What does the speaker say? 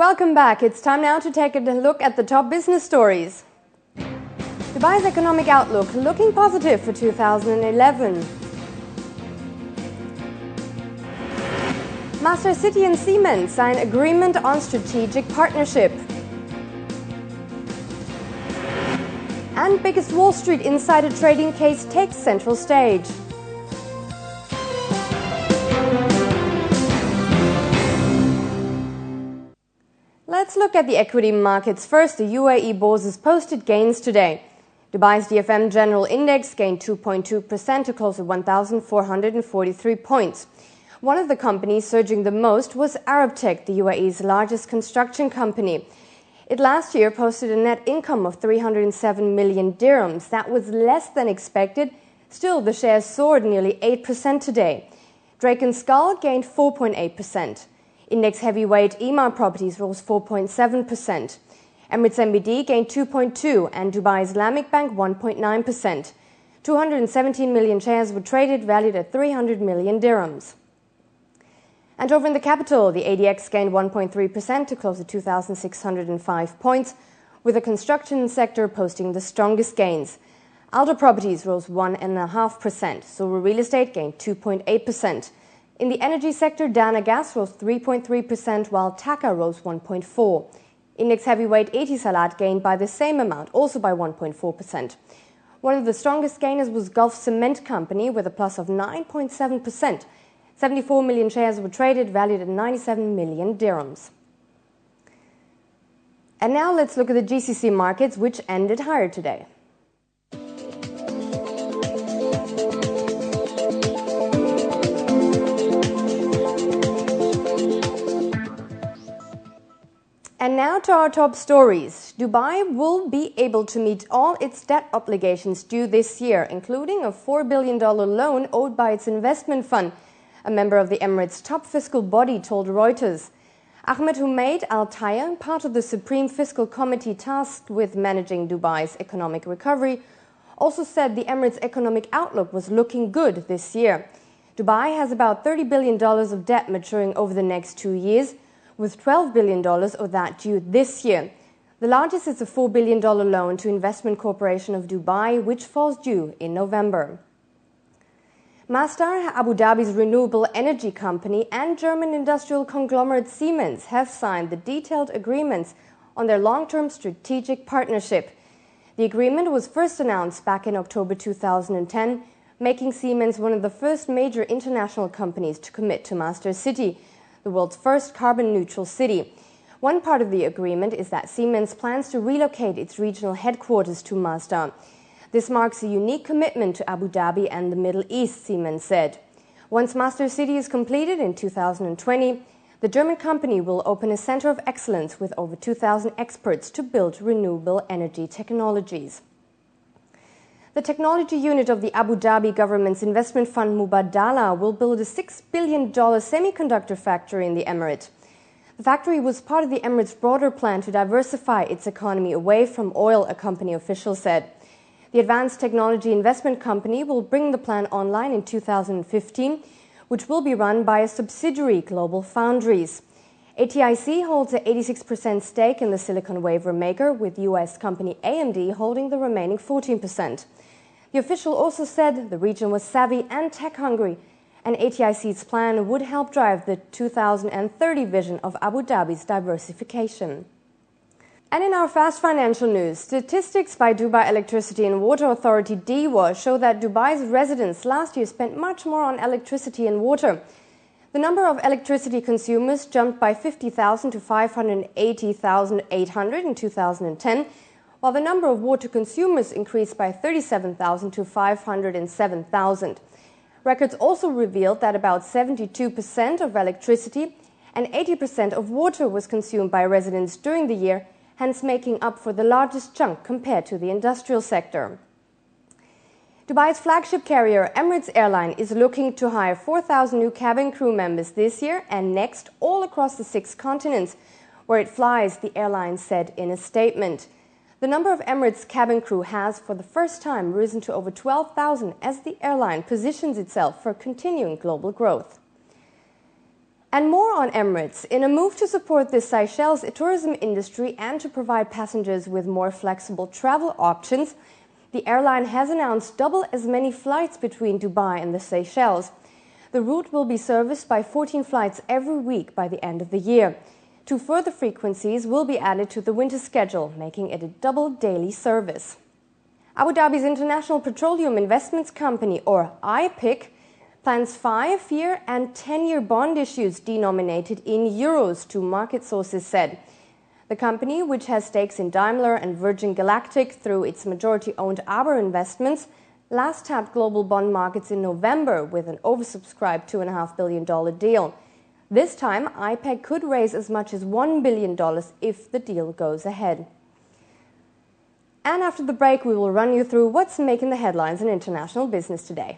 Welcome back. It's time now to take a look at the top business stories. Dubai's economic outlook looking positive for 2011. Master City and Siemens sign agreement on strategic partnership. And biggest Wall Street insider trading case takes central stage. Let's look at the equity markets first. The UAE bourses posted gains today. Dubai's DFM General Index gained 2.2% to close at 1,443 points. One of the companies surging the most was Arabtech, the UAE's largest construction company. It last year posted a net income of 307 million dirhams. That was less than expected. Still, the shares soared nearly 8% today. Drake & Skull gained 4.8%. Index heavyweight Emaar Properties rose 4.7%. Emirates NBD gained 2.2% and Dubai Islamic Bank 1.9%. 217 million shares were traded, valued at 300 million dirhams. And over in the capital, the ADX gained 1.3% to close at 2,605 points, with the construction sector posting the strongest gains. Aldo Properties rose 1.5%, Silver Real Estate gained 2.8%. In the energy sector, Dana Gas rose 3.3%, while TAQA rose 1.4%. Index heavyweight Etisalat gained by the same amount, also by 1.4%. One of the strongest gainers was Gulf Cement Company, with a plus of 9.7%. 74 million shares were traded, valued at 97 million dirhams. And now let's look at the GCC markets, which ended higher today. And now to our top stories. Dubai will be able to meet all its debt obligations due this year, including a $4 billion loan owed by its investment fund, a member of the Emirates' top fiscal body told Reuters. Ahmed Humaid Al Tayyan, part of the Supreme Fiscal Committee tasked with managing Dubai's economic recovery, also said the Emirates' economic outlook was looking good this year. Dubai has about $30 billion of debt maturing over the next 2 years, with $12 billion of that due this year. The largest is a $4 billion loan to Investment Corporation of Dubai, which falls due in November. Masdar, Abu Dhabi's renewable energy company, and German industrial conglomerate Siemens have signed the detailed agreements on their long-term strategic partnership. The agreement was first announced back in October 2010, making Siemens one of the first major international companies to commit to Master City, the world's first carbon-neutral city. One part of the agreement is that Siemens plans to relocate its regional headquarters to Masdar. This marks a unique commitment to Abu Dhabi and the Middle East, Siemens said. Once Master City is completed in 2020, the German company will open a center of excellence with over 2,000 experts to build renewable energy technologies. The technology unit of the Abu Dhabi government's investment fund Mubadala will build a $6 billion semiconductor factory in the emirate. The factory was part of the emirate's broader plan to diversify its economy away from oil, a company official said. The Advanced Technology Investment Company will bring the plan online in 2015, which will be run by a subsidiary, Global Foundries. ATIC holds an 86% stake in the silicon wafer maker, with US company AMD holding the remaining 14%. The official also said the region was savvy and tech-hungry, and ATIC's plan would help drive the 2030 vision of Abu Dhabi's diversification. And in our fast financial news, statistics by Dubai Electricity and Water Authority DEWA show that Dubai's residents last year spent much more on electricity and water. The number of electricity consumers jumped by 50,000 to 580,800 in 2010, while the number of water consumers increased by 37,000 to 507,000. Records also revealed that about 72% of electricity and 80% of water was consumed by residents during the year, hence making up for the largest chunk compared to the industrial sector. Dubai's flagship carrier, Emirates Airline, is looking to hire 4,000 new cabin crew members this year and next all across the 6 continents where it flies, the airline said in a statement. The number of Emirates cabin crew has, for the first time, risen to over 12,000 as the airline positions itself for continuing global growth. And more on Emirates. In a move to support the Seychelles tourism industry and to provide passengers with more flexible travel options, the airline has announced double as many flights between Dubai and the Seychelles. The route will be serviced by 14 flights every week by the end of the year. 2 further frequencies will be added to the winter schedule, making it a double daily service. Abu Dhabi's International Petroleum Investments Company, or IPIC, plans 5-year and 10-year bond issues denominated in euros, two market sources said. The company, which has stakes in Daimler and Virgin Galactic through its majority-owned Aber Investments, last tapped global bond markets in November with an oversubscribed $2.5 billion deal. This time, IPEC could raise as much as $1 billion if the deal goes ahead. And after the break, we will run you through what's making the headlines in international business today.